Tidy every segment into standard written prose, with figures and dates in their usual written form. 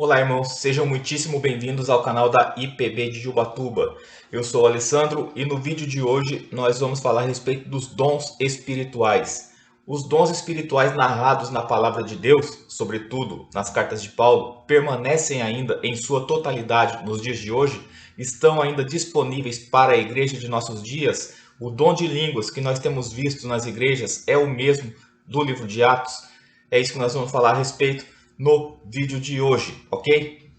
Olá, irmãos, sejam muitíssimo bem-vindos ao canal da IPB de Ubatuba. Eu sou o Alessandro e no vídeo de hoje nós vamos falar a respeito dos dons espirituais. Os dons espirituais narrados na palavra de Deus, sobretudo nas cartas de Paulo, permanecem ainda em sua totalidade nos dias de hoje? Estão ainda disponíveis para a igreja de nossos dias? O dom de línguas que nós temos visto nas igrejas é o mesmo do livro de Atos? É isso que nós vamos falar a respeito no vídeo de hoje, ok?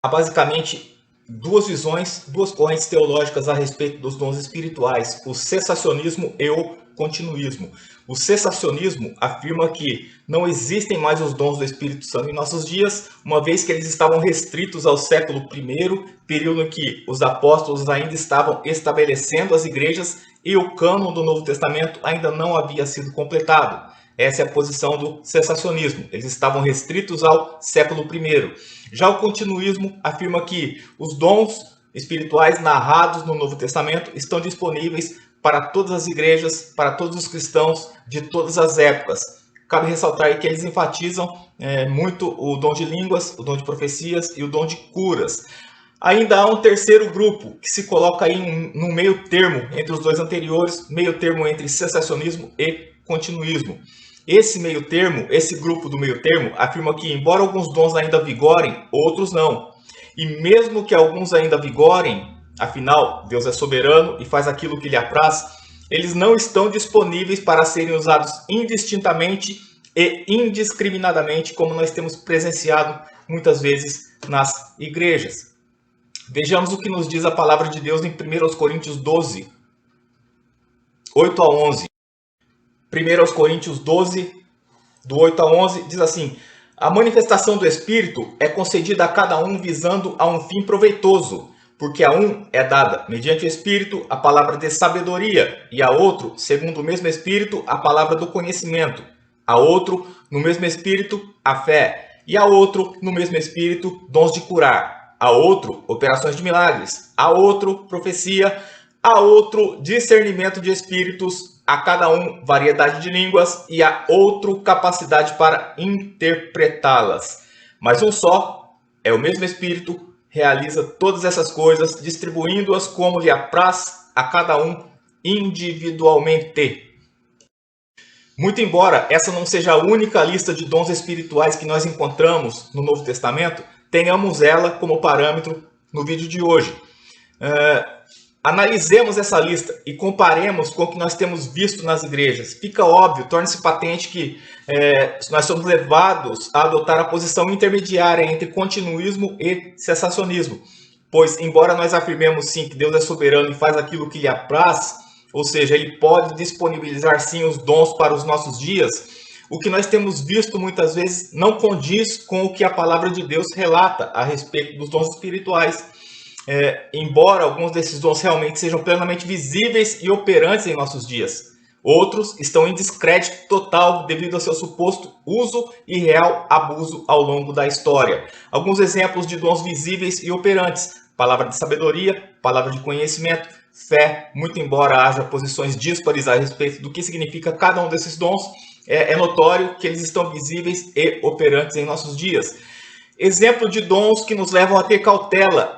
Há basicamente duas visões, duas correntes teológicas a respeito dos dons espirituais, o cessacionismo e o continuismo. O cessacionismo afirma que não existem mais os dons do Espírito Santo em nossos dias, uma vez que eles estavam restritos ao século I, período em que os apóstolos ainda estavam estabelecendo as igrejas e o cânon do Novo Testamento ainda não havia sido completado. Essa é a posição do cessacionismo. Eles estavam restritos ao século I. Já o continuismo afirma que os dons espirituais narrados no Novo Testamento estão disponíveis para todas as igrejas, para todos os cristãos de todas as épocas. Cabe ressaltar que eles enfatizam muito o dom de línguas, o dom de profecias e o dom de curas. Ainda há um terceiro grupo que se coloca aí no meio termo entre os dois anteriores, meio termo entre cessacionismo e continuismo. Esse meio termo, esse grupo do meio termo, afirma que embora alguns dons ainda vigorem, outros não. E mesmo que alguns ainda vigorem, afinal, Deus é soberano e faz aquilo que lhe apraz, eles não estão disponíveis para serem usados indistintamente e indiscriminadamente, como nós temos presenciado muitas vezes nas igrejas. Vejamos o que nos diz a palavra de Deus em 1 Coríntios 12, 8 a 11. 1 Coríntios 12, do 8 a 11, diz assim: a manifestação do Espírito é concedida a cada um visando a um fim proveitoso, porque a um é dada, mediante o Espírito, a palavra de sabedoria, e a outro, segundo o mesmo Espírito, a palavra do conhecimento, a outro, no mesmo Espírito, a fé, e a outro, no mesmo Espírito, dons de curar, a outro, operações de milagres, a outro, profecia, a outro, discernimento de espíritos, a cada um variedade de línguas e a outro capacidade para interpretá-las. Mas um só, é o mesmo Espírito, realiza todas essas coisas, distribuindo-as como lhe apraz a cada um individualmente. Muito embora essa não seja a única lista de dons espirituais que nós encontramos no Novo Testamento, tenhamos ela como parâmetro no vídeo de hoje. Analisemos essa lista e comparemos com o que nós temos visto nas igrejas. Fica óbvio, torna-se patente que nós somos levados a adotar a posição intermediária entre continuismo e cessacionismo. Pois, embora nós afirmemos sim que Deus é soberano e faz aquilo que lhe apraz, ou seja, Ele pode disponibilizar sim os dons para os nossos dias, o que nós temos visto muitas vezes não condiz com o que a palavra de Deus relata a respeito dos dons espirituais. Embora alguns desses dons realmente sejam plenamente visíveis e operantes em nossos dias, outros estão em descrédito total devido ao seu suposto uso e real abuso ao longo da história. Alguns exemplos de dons visíveis e operantes: palavra de sabedoria, palavra de conhecimento, fé. Muito embora haja posições díspares a respeito do que significa cada um desses dons, é notório que eles estão visíveis e operantes em nossos dias. Exemplo de dons que nos levam a ter cautela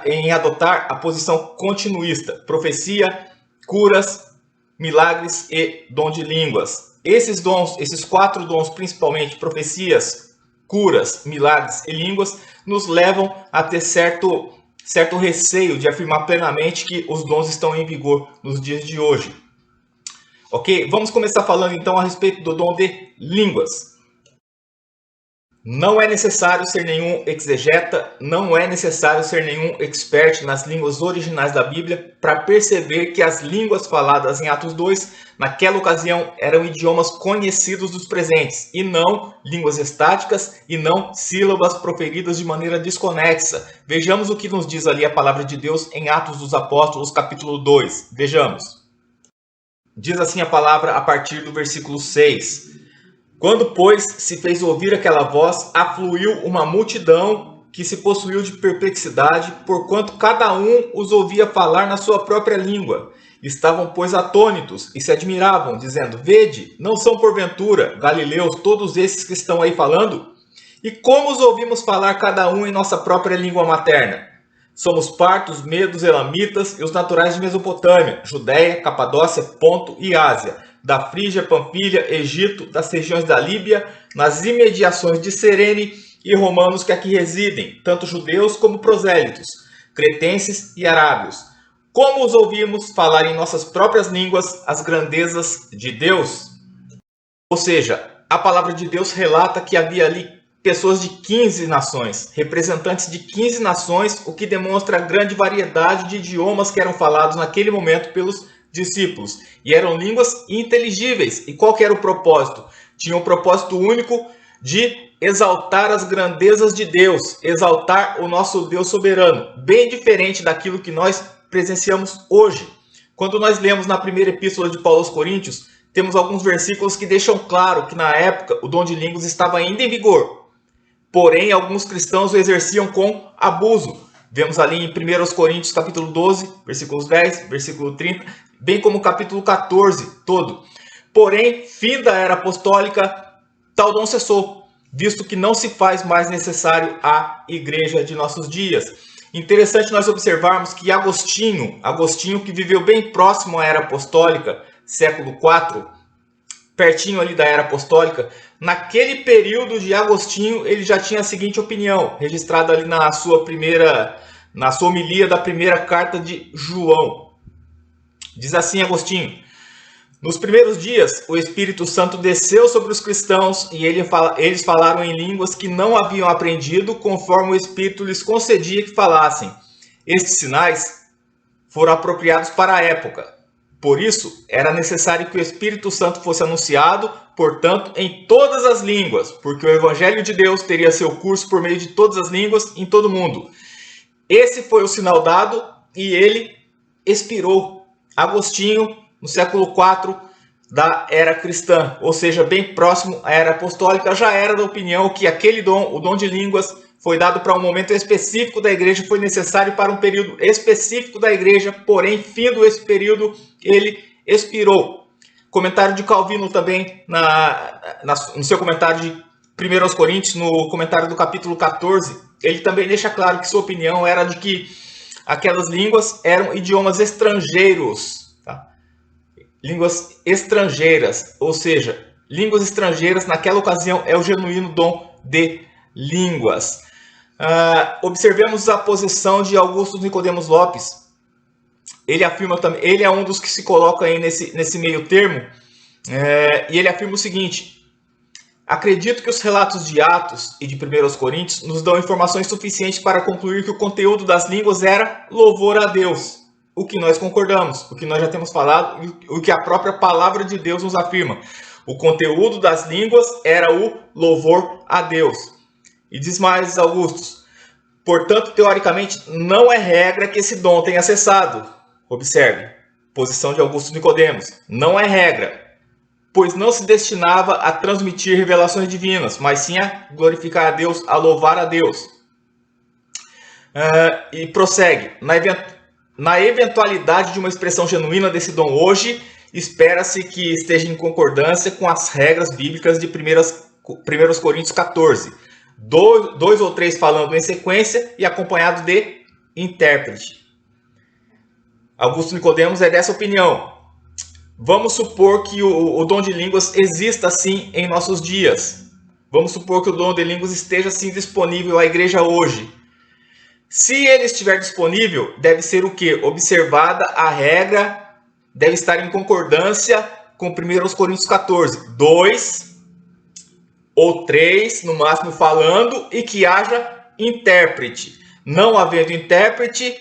em adotar a posição continuista: profecia, curas, milagres e dom de línguas. Esses dons, esses quatro dons, principalmente profecias, curas, milagres e línguas, nos levam a ter certo receio de afirmar plenamente que os dons estão em vigor nos dias de hoje. Ok? Vamos começar falando então a respeito do dom de línguas. Não é necessário ser nenhum exegeta, não é necessário ser nenhum expert nas línguas originais da Bíblia para perceber que as línguas faladas em Atos 2, naquela ocasião, eram idiomas conhecidos dos presentes, e não línguas estáticas, e não sílabas proferidas de maneira desconexa. Vejamos o que nos diz ali a palavra de Deus em Atos dos Apóstolos, capítulo 2. Vejamos. Diz assim a palavra a partir do versículo 6. Quando, pois, se fez ouvir aquela voz, afluiu uma multidão que se possuiu de perplexidade, porquanto cada um os ouvia falar na sua própria língua. Estavam, pois, atônitos e se admiravam, dizendo: vede, não são porventura galileus todos esses que estão aí falando? E como os ouvimos falar cada um em nossa própria língua materna? Somos partos, medos, elamitas e os naturais de Mesopotâmia, Judéia, Capadócia, Ponto e Ásia, da Frígia, Panfilha, Egito, das regiões da Líbia, nas imediações de Cirene e romanos que aqui residem, tanto judeus como prosélitos, cretenses e arábios. Como os ouvimos falar em nossas próprias línguas as grandezas de Deus? Ou seja, a palavra de Deus relata que havia ali pessoas de 15 nações, representantes de 15 nações, o que demonstra a grande variedade de idiomas que eram falados naquele momento pelos discípulos. E eram línguas inteligíveis. E qual que era o propósito? Tinha um propósito único de exaltar as grandezas de Deus, exaltar o nosso Deus soberano, bem diferente daquilo que nós presenciamos hoje. Quando nós lemos na primeira epístola de Paulo aos Coríntios, temos alguns versículos que deixam claro que na época o dom de línguas estava ainda em vigor. Porém, alguns cristãos o exerciam com abuso. Vemos ali em 1 Coríntios capítulo 12, versículos 10, versículo 30, bem como o capítulo 14 todo. Porém, fim da era apostólica, tal dom cessou, visto que não se faz mais necessário à igreja de nossos dias. Interessante nós observarmos que Agostinho que viveu bem próximo à era apostólica, século IV, pertinho ali da era apostólica, naquele período de Agostinho, ele já tinha a seguinte opinião, registrada ali na sua homilia da primeira carta de João. Diz assim Agostinho: nos primeiros dias, o Espírito Santo desceu sobre os cristãos e eles falaram em línguas que não haviam aprendido, conforme o Espírito lhes concedia que falassem. Estes sinais foram apropriados para a época. Por isso, era necessário que o Espírito Santo fosse anunciado, portanto, em todas as línguas, porque o Evangelho de Deus teria seu curso por meio de todas as línguas em todo o mundo. Esse foi o sinal dado e ele expirou. Agostinho, no século IV da era cristã, ou seja, bem próximo à era apostólica, já era da opinião que aquele dom, o dom de línguas, foi dado para um momento específico da igreja, foi necessário para um período específico da igreja, porém, findo esse período, ele expirou. Comentário de Calvino também, no seu comentário de 1 aos Coríntios, no comentário do capítulo 14, ele também deixa claro que sua opinião era de que aquelas línguas eram idiomas estrangeiros, tá? Línguas estrangeiras, ou seja, línguas estrangeiras naquela ocasião é o genuíno dom de línguas. Observemos a posição de Augusto Nicodemos Lopes. Ele afirma também, ele é um dos que se coloca aí nesse meio termo, e ele afirma o seguinte: acredito que os relatos de Atos e de 1 Coríntios nos dão informações suficientes para concluir que o conteúdo das línguas era louvor a Deus, o que nós concordamos, o que nós já temos falado, o que a própria palavra de Deus nos afirma. O conteúdo das línguas era o louvor a Deus. E diz mais Augusto: portanto, teoricamente, não é regra que esse dom tenha cessado. Observe, posição de Augusto Nicodemos. Não é regra, pois não se destinava a transmitir revelações divinas, mas sim a glorificar a Deus, a louvar a Deus. E prossegue: na eventualidade de uma expressão genuína desse dom hoje, espera-se que esteja em concordância com as regras bíblicas de 1 Coríntios 14. 2 ou 3 falando em sequência e acompanhado de intérprete. Augusto Nicodemos é dessa opinião. Vamos supor que o dom de línguas exista assim em nossos dias. Vamos supor que o dom de línguas esteja assim disponível à igreja hoje. Se ele estiver disponível, deve ser o quê? Observada a regra, deve estar em concordância com 1 Coríntios 14. 2 ou 3, no máximo, falando, e que haja intérprete. Não havendo intérprete,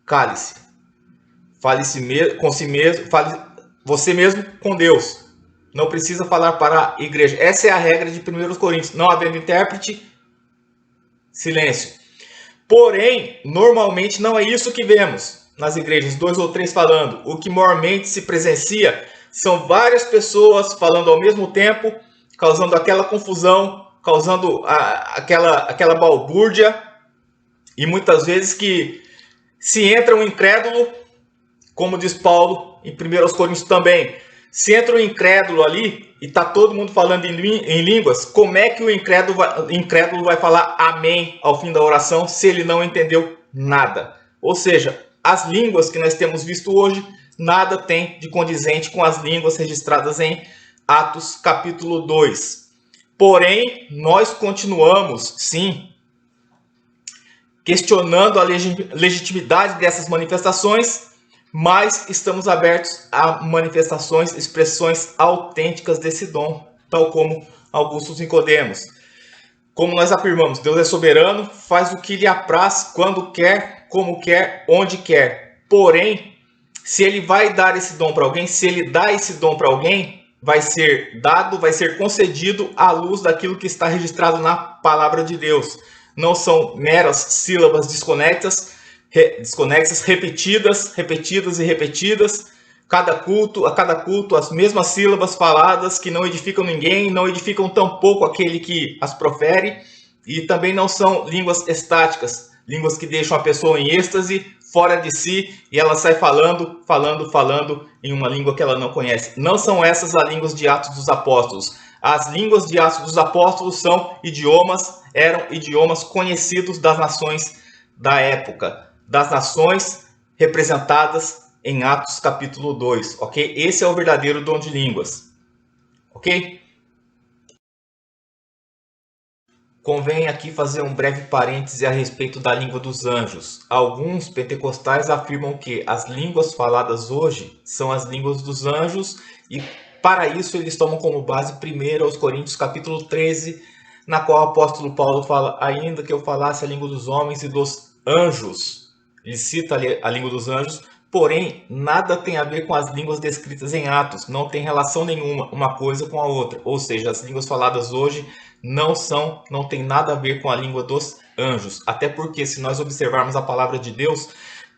cale-se. Fale-se com si mesmo, fale você mesmo com Deus. Não precisa falar para a igreja. Essa é a regra de 1 Coríntios. Não havendo intérprete, silêncio. Porém, normalmente não é isso que vemos nas igrejas, 2 ou 3 falando. O que normalmente se presencia são várias pessoas falando ao mesmo tempo, causando aquela confusão, causando aquela balbúrdia, e muitas vezes que se entra um incrédulo, como diz Paulo em 1 Coríntios também, Se entra um incrédulo ali e está todo mundo falando em línguas, como é que o incrédulo vai falar amém ao fim da oração se ele não entendeu nada? Ou seja, as línguas que nós temos visto hoje, nada tem de condizente com as línguas registradas em Atos capítulo 2. Porém, nós continuamos, sim, questionando a legitimidade dessas manifestações, mas estamos abertos a manifestações, expressões autênticas desse dom, tal como Augusto Nicodemos. Como nós afirmamos, Deus é soberano, faz o que lhe apraz, quando quer, como quer, onde quer. Porém, se ele vai dar esse dom para alguém, se ele dá esse dom para alguém, vai ser dado, vai ser concedido à luz daquilo que está registrado na palavra de Deus. Não são meras sílabas desconexas, repetidas e repetidas. A cada culto, as mesmas sílabas faladas que não edificam ninguém, não edificam tampouco aquele que as profere. E também não são línguas estáticas, línguas que deixam a pessoa em êxtase, fora de si, e ela sai falando em uma língua que ela não conhece. Não são essas as línguas de Atos dos Apóstolos. As línguas de Atos dos Apóstolos eram idiomas conhecidos das nações da época, das nações representadas em Atos capítulo 2, ok? Esse é o verdadeiro dom de línguas, ok? Convém aqui fazer um breve parêntese a respeito da língua dos anjos. Alguns pentecostais afirmam que as línguas faladas hoje são as línguas dos anjos e para isso eles tomam como base 1 Coríntios capítulo 13, na qual o apóstolo Paulo fala, ainda que eu falasse a língua dos homens e dos anjos. Ele cita ali a língua dos anjos, porém nada tem a ver com as línguas descritas em Atos, não tem relação nenhuma uma coisa com a outra. Ou seja, as línguas faladas hoje não tem nada a ver com a língua dos anjos. Até porque se nós observarmos a palavra de Deus,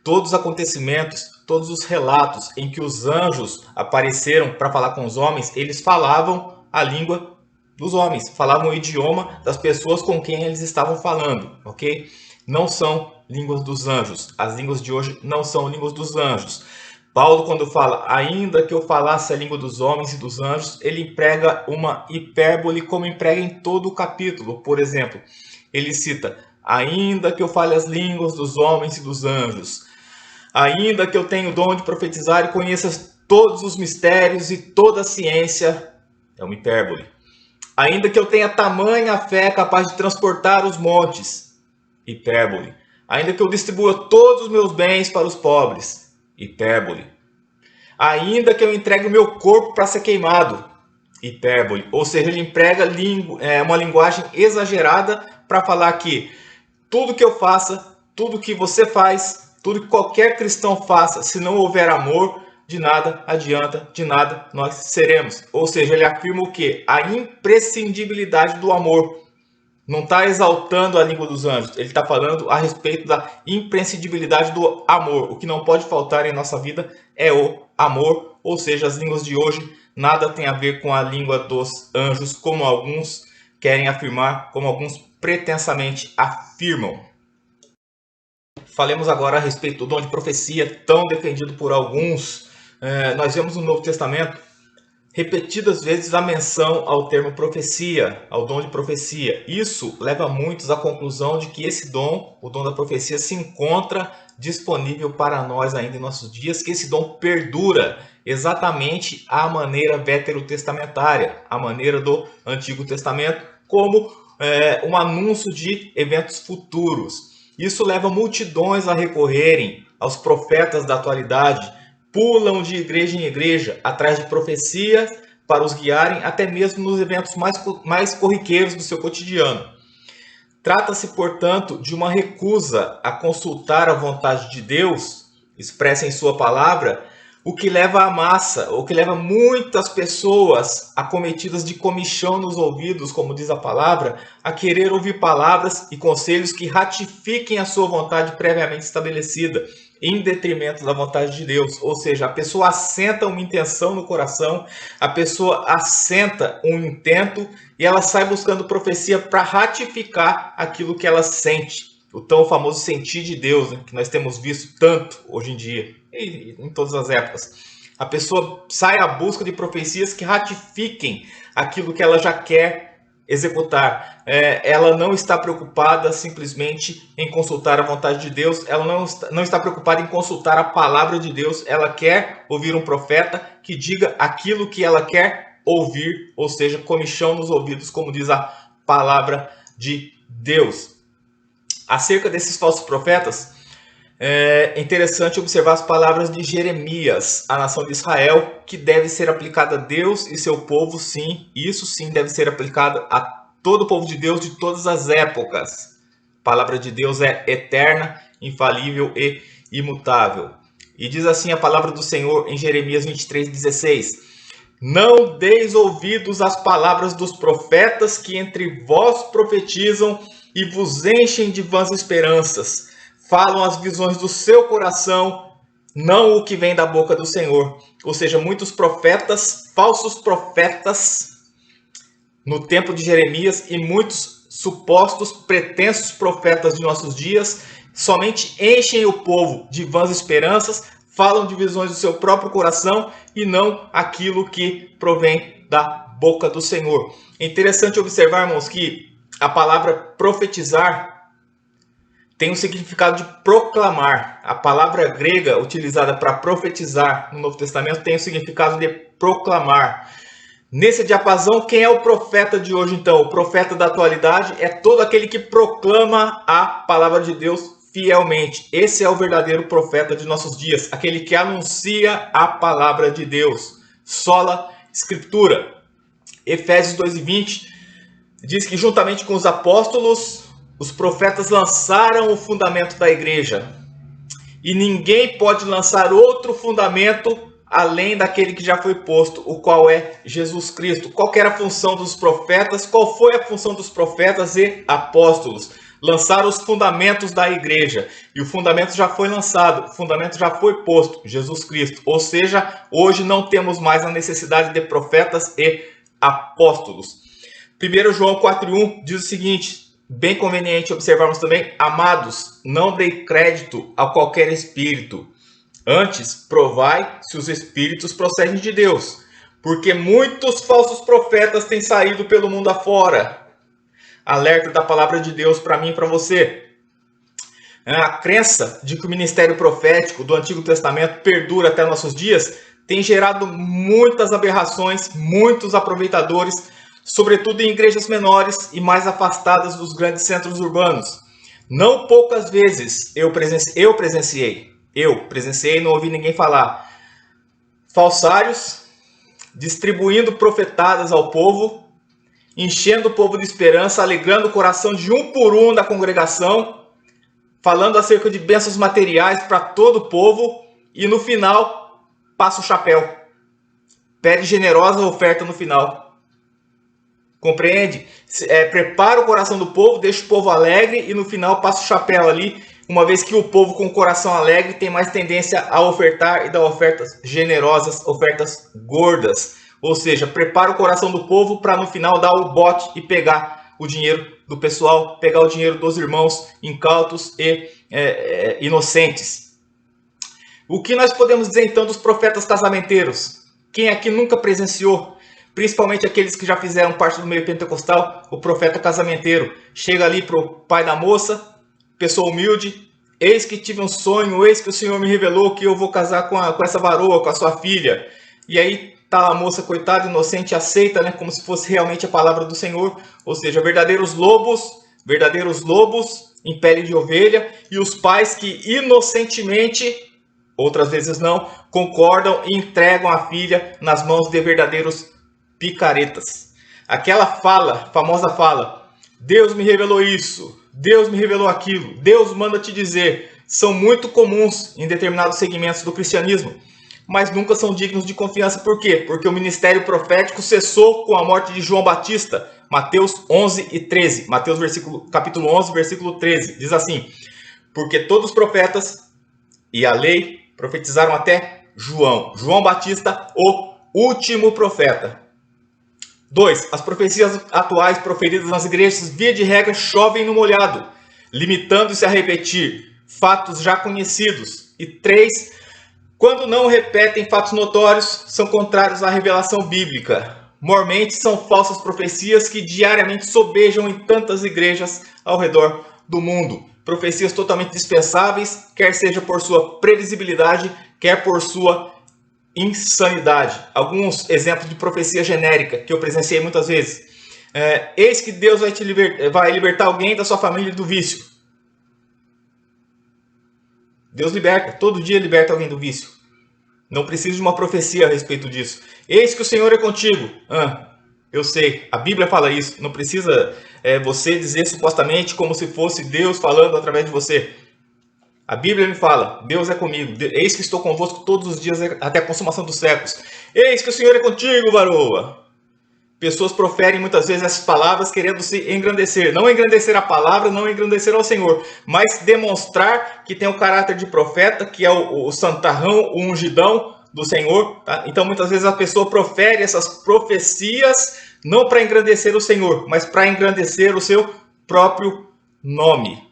todos os acontecimentos, todos os relatos em que os anjos apareceram para falar com os homens, eles falavam a língua dos homens, falavam o idioma das pessoas com quem eles estavam falando, ok? Não são línguas dos anjos. As línguas de hoje não são línguas dos anjos. Paulo, quando fala, ainda que eu falasse a língua dos homens e dos anjos, ele emprega uma hipérbole como emprega em todo o capítulo. Por exemplo, ele cita, ainda que eu fale as línguas dos homens e dos anjos, ainda que eu tenha o dom de profetizar e conheça todos os mistérios e toda a ciência, é uma hipérbole. Ainda que eu tenha tamanha fé capaz de transportar os montes, hipérbole. Ainda que eu distribua todos os meus bens para os pobres, hipérbole. Ainda que eu entregue o meu corpo para ser queimado, hipérbole. Ou seja, ele emprega uma linguagem exagerada para falar que tudo que eu faça, tudo que você faz, tudo que qualquer cristão faça, se não houver amor, de nada adianta, de nada nós seremos. Ou seja, ele afirma o quê? A imprescindibilidade do amor. Não está exaltando a língua dos anjos, ele está falando a respeito da imprescindibilidade do amor. O que não pode faltar em nossa vida é o amor, ou seja, as línguas de hoje nada tem a ver com a língua dos anjos, como alguns querem afirmar, como alguns pretensamente afirmam. Falemos agora a respeito do dom de profecia, tão defendido por alguns. Nós vemos no Novo Testamento repetidas vezes a menção ao termo profecia, ao dom de profecia. Isso leva muitos à conclusão de que esse dom, o dom da profecia, se encontra disponível para nós ainda em nossos dias, que esse dom perdura exatamente à maneira veterotestamentária, à maneira do Antigo Testamento, como um anúncio de eventos futuros. Isso leva multidões a recorrerem aos profetas da atualidade, pulam de igreja em igreja atrás de profecias para os guiarem até mesmo nos eventos mais corriqueiros do seu cotidiano. Trata-se, portanto, de uma recusa a consultar a vontade de Deus, expressa em sua palavra, o que leva a massa, o que leva muitas pessoas acometidas de comichão nos ouvidos, como diz a palavra, a querer ouvir palavras e conselhos que ratifiquem a sua vontade previamente estabelecida, em detrimento da vontade de Deus. Ou seja, a pessoa assenta uma intenção no coração, a pessoa assenta um intento e ela sai buscando profecia para ratificar aquilo que ela sente. O tão famoso sentir de Deus, né, que nós temos visto tanto hoje em dia, e em todas as épocas. A pessoa sai à busca de profecias que ratifiquem aquilo que ela já quer executar. Ela não está preocupada simplesmente em consultar a vontade de Deus, ela não está preocupada em consultar a palavra de Deus, ela quer ouvir um profeta que diga aquilo que ela quer ouvir, ou seja, comichão nos ouvidos, como diz a palavra de Deus. Acerca desses falsos profetas, é interessante observar as palavras de Jeremias à nação de Israel, que deve ser aplicada a Deus e seu povo, sim. Isso sim deve ser aplicado a todo o povo de Deus de todas as épocas. A palavra de Deus é eterna, infalível e imutável. E diz assim a palavra do Senhor em Jeremias 23:16: Não deis ouvidos às palavras dos profetas que entre vós profetizam e vos enchem de vãs esperanças. Falam as visões do seu coração, não o que vem da boca do Senhor. Ou seja, muitos profetas, falsos profetas, no tempo de Jeremias, e muitos supostos, pretensos profetas de nossos dias, somente enchem o povo de vãs esperanças, falam de visões do seu próprio coração e não aquilo que provém da boca do Senhor. É interessante observar, irmãos, que a palavra profetizar tem o significado de proclamar. A palavra grega utilizada para profetizar no Novo Testamento tem o significado de proclamar. Nesse diapasão, quem é o profeta de hoje, então? O profeta da atualidade é todo aquele que proclama a palavra de Deus fielmente. Esse é o verdadeiro profeta de nossos dias, aquele que anuncia a palavra de Deus. Sola Escritura. Efésios 2:20 diz que juntamente com os apóstolos, os profetas lançaram o fundamento da igreja. E ninguém pode lançar outro fundamento além daquele que já foi posto, o qual é Jesus Cristo. Qual era a função dos profetas? Qual foi a função dos profetas e apóstolos? Lançar os fundamentos da igreja. E o fundamento já foi lançado, o fundamento já foi posto, Jesus Cristo. Ou seja, hoje não temos mais a necessidade de profetas e apóstolos. 1 João 4:1 diz o seguinte, bem conveniente observarmos também: amados, não dei crédito a qualquer espírito. Antes, provai se os espíritos procedem de Deus, porque muitos falsos profetas têm saído pelo mundo afora. Alerta da palavra de Deus para mim e para você. A crença de que o ministério profético do Antigo Testamento perdura até nossos dias tem gerado muitas aberrações, muitos aproveitadores, sobretudo em igrejas menores e mais afastadas dos grandes centros urbanos. Não poucas vezes eu presenciei, não ouvi ninguém falar, falsários distribuindo profetadas ao povo, enchendo o povo de esperança, alegrando o coração de um por um da congregação, falando acerca de bênçãos materiais para todo o povo, e no final passa o chapéu, pede generosa oferta no final. Compreende? Prepara o coração do povo, deixa o povo alegre e no final passa o chapéu ali, uma vez que o povo com o coração alegre tem mais tendência a ofertar e dar ofertas generosas, ofertas gordas. Ou seja, prepara o coração do povo para no final dar o bote e pegar o dinheiro do pessoal, pegar o dinheiro dos irmãos incautos e inocentes. O que nós podemos dizer então dos profetas casamenteiros? Quem aqui nunca presenciou? Principalmente aqueles que já fizeram parte do meio pentecostal, o profeta casamenteiro. Chega ali para o pai da moça, pessoa humilde: eis que tive um sonho, eis que o Senhor me revelou que eu vou casar com essa varoa, com a sua filha. E aí tá a moça, coitada, inocente, aceita, né, como se fosse realmente a palavra do Senhor. Ou seja, verdadeiros lobos em pele de ovelha, e os pais que inocentemente, outras vezes não, concordam e entregam a filha nas mãos de verdadeiros picaretas. Aquela famosa fala: Deus me revelou isso, Deus me revelou aquilo, Deus manda te dizer, são muito comuns em determinados segmentos do cristianismo, mas nunca são dignos de confiança. Por quê? Porque o ministério profético cessou com a morte de João Batista. Mateus 11:13. Mateus capítulo 11, versículo 13. Diz assim: porque todos os profetas e a lei profetizaram até João. João Batista, o último profeta. 2. As profecias atuais proferidas nas igrejas, via de regra, chovem no molhado, limitando-se a repetir fatos já conhecidos. E 3. Quando não repetem fatos notórios, são contrários à revelação bíblica. Mormente são falsas profecias que diariamente sobejam em tantas igrejas ao redor do mundo. Profecias totalmente dispensáveis, quer seja por sua previsibilidade, quer por sua insanidade. Alguns exemplos de profecia genérica que eu presenciei muitas vezes. Eis que Deus vai libertar alguém da sua família do vício. Deus liberta, todo dia liberta alguém do vício. Não precisa de uma profecia a respeito disso. Eis que o Senhor é contigo. Eu sei, a Bíblia fala isso. Não precisa você dizer supostamente como se fosse Deus falando através de você. A Bíblia me fala, Deus é comigo. Eis que estou convosco todos os dias até a consumação dos séculos. Eis que o Senhor é contigo, varoa. Pessoas proferem muitas vezes essas palavras querendo se engrandecer. Não engrandecer a palavra, não engrandecer ao Senhor, mas demonstrar que tem o caráter de profeta, que é o santarrão, o ungidão do Senhor. Tá? Então muitas vezes a pessoa profere essas profecias não para engrandecer o Senhor, mas para engrandecer o seu próprio nome.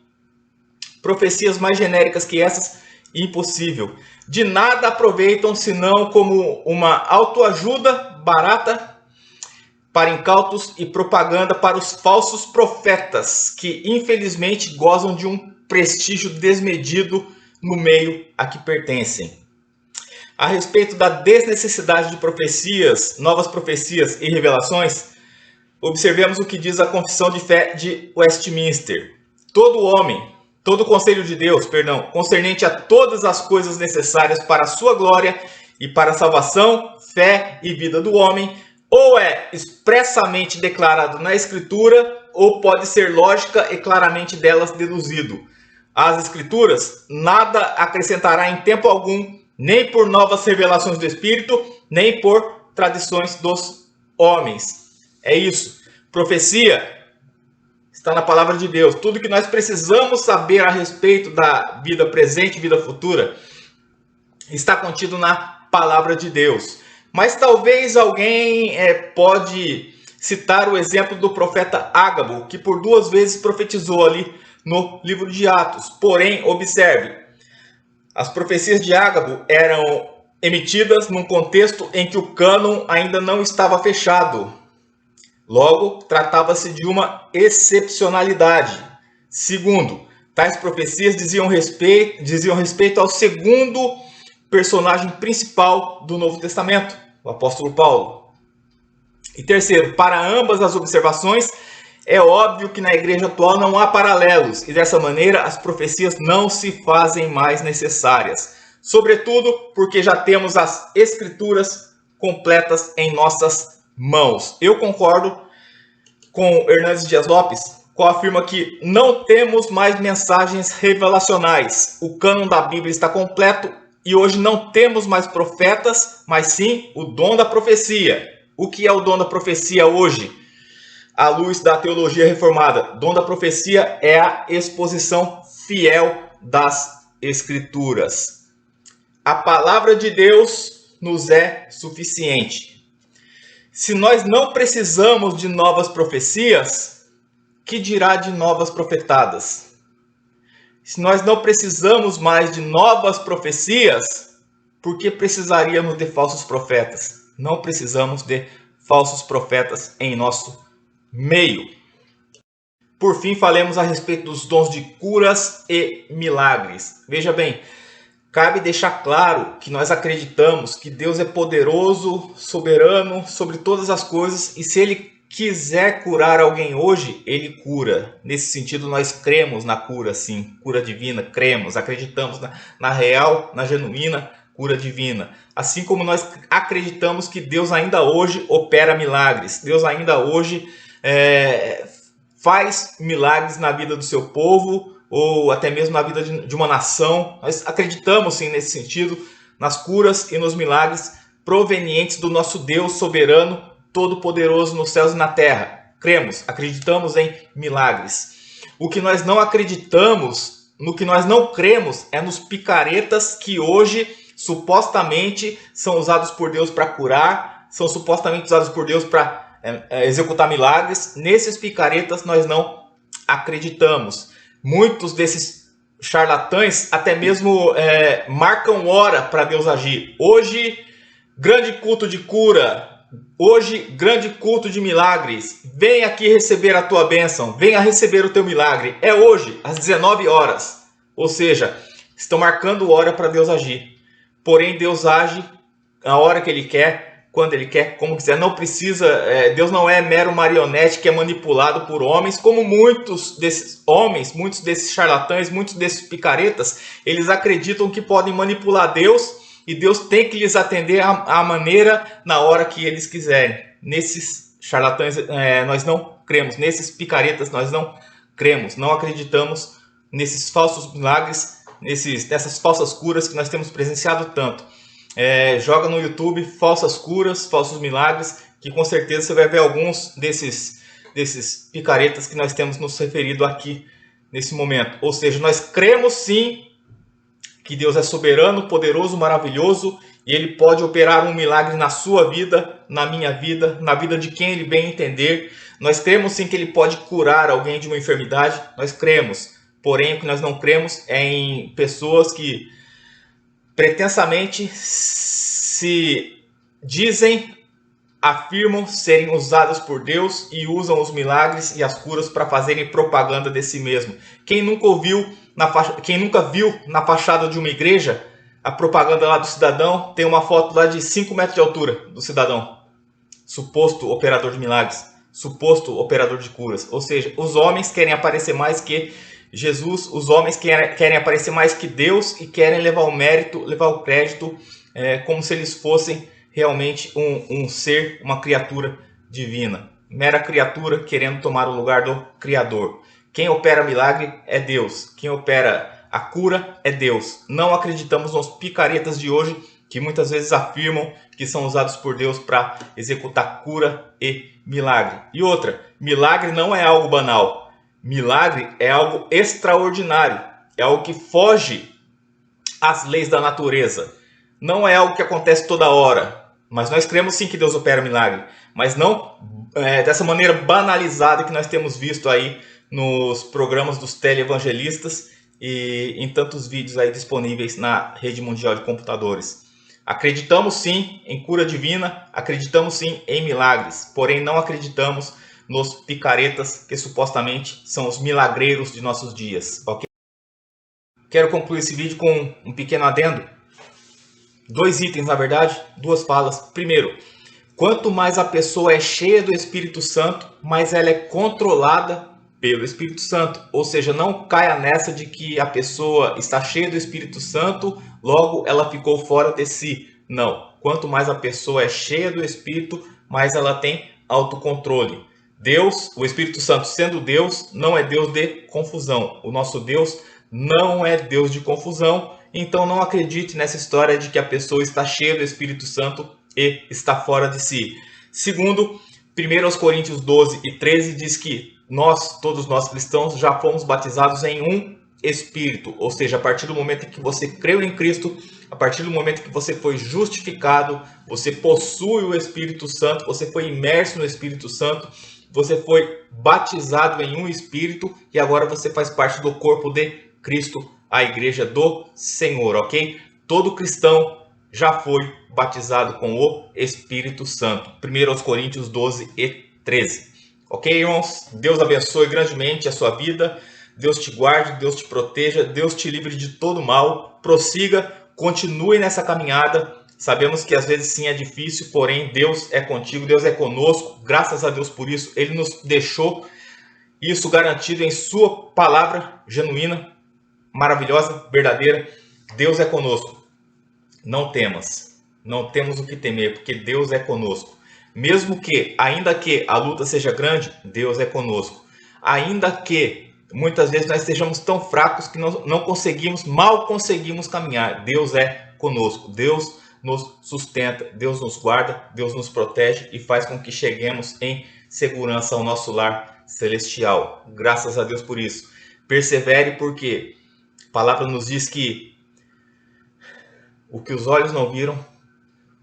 Profecias mais genéricas que essas, impossível. De nada aproveitam senão como uma autoajuda barata para incautos e propaganda para os falsos profetas, que infelizmente gozam de um prestígio desmedido no meio a que pertencem. A respeito da desnecessidade de profecias, novas profecias e revelações, observemos o que diz a Confissão de Fé de Westminster. Todo o conselho de Deus, concernente a todas as coisas necessárias para a sua glória e para a salvação, fé e vida do homem, ou é expressamente declarado na Escritura, ou pode ser lógica e claramente delas deduzido. As Escrituras nada acrescentará em tempo algum, nem por novas revelações do Espírito, nem por tradições dos homens. É isso. Profecia está na palavra de Deus. Tudo que nós precisamos saber a respeito da vida presente e vida futura está contido na palavra de Deus. Mas talvez alguém pode citar o exemplo do profeta Ágabo, que por 2 vezes profetizou ali no livro de Atos. Porém, observe, as profecias de Ágabo eram emitidas num contexto em que o cânon ainda não estava fechado. Logo, tratava-se de uma excepcionalidade. Segundo, tais profecias diziam respeito ao segundo personagem principal do Novo Testamento, o apóstolo Paulo. E terceiro, para ambas as observações, é óbvio que na igreja atual não há paralelos, e dessa maneira as profecias não se fazem mais necessárias. Sobretudo porque já temos as Escrituras completas em nossas mãos. Eu concordo com Hernandes Dias Lopes, qual afirma que não temos mais mensagens revelacionais. O cânon da Bíblia está completo e hoje não temos mais profetas, mas sim o dom da profecia. O que é o dom da profecia hoje? À luz da teologia reformada, dom da profecia é a exposição fiel das Escrituras. A palavra de Deus nos é suficiente. Se nós não precisamos de novas profecias, que dirá de novas profetadas? Se nós não precisamos mais de novas profecias, por que precisaríamos de falsos profetas? Não precisamos de falsos profetas em nosso meio. Por fim, falemos a respeito dos dons de curas e milagres. Veja bem, cabe deixar claro que nós acreditamos que Deus é poderoso, soberano sobre todas as coisas, e se Ele quiser curar alguém hoje, Ele cura. Nesse sentido, nós cremos na cura, sim. Cura divina, cremos, acreditamos na real, na genuína cura divina. Assim como nós acreditamos que Deus ainda hoje opera milagres. Deus ainda hoje faz milagres na vida do seu povo, ou até mesmo na vida de uma nação. Nós acreditamos, sim, nesse sentido, nas curas e nos milagres provenientes do nosso Deus soberano, todo-poderoso nos céus e na terra. Cremos, acreditamos em milagres. O que nós não acreditamos, no que nós não cremos, é nos picaretas que hoje supostamente são usados por Deus para curar, são supostamente usados por Deus para executar milagres. Nesses picaretas nós não acreditamos. Muitos desses charlatães até mesmo marcam hora para Deus agir. Hoje, grande culto de cura. Hoje, grande culto de milagres. Vem aqui receber a tua bênção. Venha receber o teu milagre. É hoje, às 19 horas. Ou seja, estão marcando hora para Deus agir. Porém, Deus age a hora que Ele quer, quando Ele quer, como quiser. Não precisa, Deus não é mero marionete que é manipulado por homens, como muitos desses homens, muitos desses charlatães, muitos desses picaretas, eles acreditam que podem manipular Deus e Deus tem que lhes atender à maneira, na hora que eles quiserem. Nesses charlatães nós não cremos, nesses picaretas nós não cremos, não acreditamos nesses falsos milagres, nessas falsas curas que nós temos presenciado tanto. Joga no YouTube falsas curas, falsos milagres, que com certeza você vai ver alguns desses picaretas que nós temos nos referido aqui nesse momento. Ou seja, nós cremos sim que Deus é soberano, poderoso, maravilhoso, e Ele pode operar um milagre na sua vida, na minha vida, na vida de quem Ele bem entender. Nós cremos sim que Ele pode curar alguém de uma enfermidade, nós cremos. Porém, o que nós não cremos é em pessoas que pretensamente se dizem, afirmam serem usadas por Deus e usam os milagres e as curas para fazerem propaganda de si mesmo. Quem nunca viu na fachada de uma igreja a propaganda lá do cidadão, tem uma foto lá de 5 metros de altura do cidadão, suposto operador de milagres, suposto operador de curas. Ou seja, os homens querem aparecer mais que Jesus, os homens querem aparecer mais que Deus e querem levar o mérito, levar o crédito, como se eles fossem realmente um ser, uma criatura divina. Mera criatura querendo tomar o lugar do Criador. Quem opera milagre é Deus. Quem opera a cura é Deus. Não acreditamos nos picaretas de hoje que muitas vezes afirmam que são usados por Deus para executar cura e milagre. E outra, milagre não é algo banal. Milagre é algo extraordinário, é algo que foge às leis da natureza. Não é algo que acontece toda hora, mas nós cremos sim que Deus opera milagre, mas não dessa maneira banalizada que nós temos visto aí nos programas dos televangelistas e em tantos vídeos aí disponíveis na rede mundial de computadores. Acreditamos sim em cura divina, acreditamos sim em milagres, porém não acreditamos nos picaretas que supostamente são os milagreiros de nossos dias. Okay? Quero concluir esse vídeo com um pequeno adendo. 2 itens, na verdade, 2 falas. Primeiro, quanto mais a pessoa é cheia do Espírito Santo, mais ela é controlada pelo Espírito Santo. Ou seja, não caia nessa de que a pessoa está cheia do Espírito Santo, logo ela ficou fora de si. Não. Quanto mais a pessoa é cheia do Espírito, mais ela tem autocontrole. Deus, o Espírito Santo sendo Deus, não é Deus de confusão. O nosso Deus não é Deus de confusão. Então não acredite nessa história de que a pessoa está cheia do Espírito Santo e está fora de si. Segundo, 1 Coríntios 12 e 13 diz que todos nós cristãos, já fomos batizados em um Espírito. Ou seja, a partir do momento em que você creu em Cristo, a partir do momento que você foi justificado, você possui o Espírito Santo, você foi imerso no Espírito Santo, você foi batizado em um Espírito e agora você faz parte do corpo de Cristo, a igreja do Senhor, ok? Todo cristão já foi batizado com o Espírito Santo. 1 Coríntios 12 e 13. Ok, irmãos? Deus abençoe grandemente a sua vida. Deus te guarde, Deus te proteja, Deus te livre de todo mal. Prossiga, continue nessa caminhada. Sabemos que às vezes sim é difícil, porém Deus é contigo, Deus é conosco. Graças a Deus por isso. Ele nos deixou isso garantido em sua palavra genuína, maravilhosa, verdadeira. Deus é conosco. Não temas. Não temos o que temer, porque Deus é conosco. Mesmo que, ainda que a luta seja grande, Deus é conosco. Ainda que muitas vezes nós estejamos tão fracos que não conseguimos, mal conseguimos caminhar, Deus é conosco. Deus nos sustenta, Deus nos guarda, Deus nos protege e faz com que cheguemos em segurança ao nosso lar celestial. Graças a Deus por isso. Persevere, porque a palavra nos diz que o que os olhos não viram,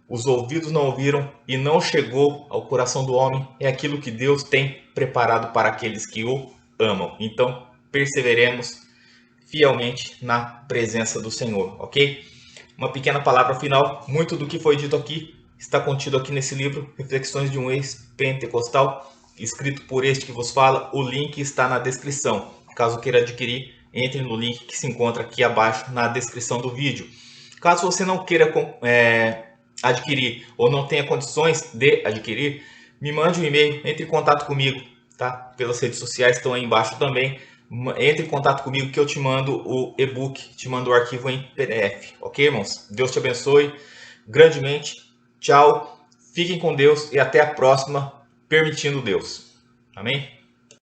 os ouvidos não ouviram e não chegou ao coração do homem é aquilo que Deus tem preparado para aqueles que o amam. Então, perseveremos fielmente na presença do Senhor, ok? Uma pequena palavra final, muito do que foi dito aqui está contido aqui nesse livro, Reflexões de um Ex-Pentecostal, escrito por este que vos fala. O link está na descrição. Caso queira adquirir, entre no link que se encontra aqui abaixo na descrição do vídeo. Caso você não queira adquirir ou não tenha condições de adquirir, me mande um e-mail, entre em contato comigo, tá? Pelas redes sociais estão aí embaixo também. Entre em contato comigo que eu te mando o e-book, te mando o arquivo em PDF, ok, irmãos? Deus te abençoe grandemente. Tchau, fiquem com Deus e até a próxima, permitindo Deus. Amém?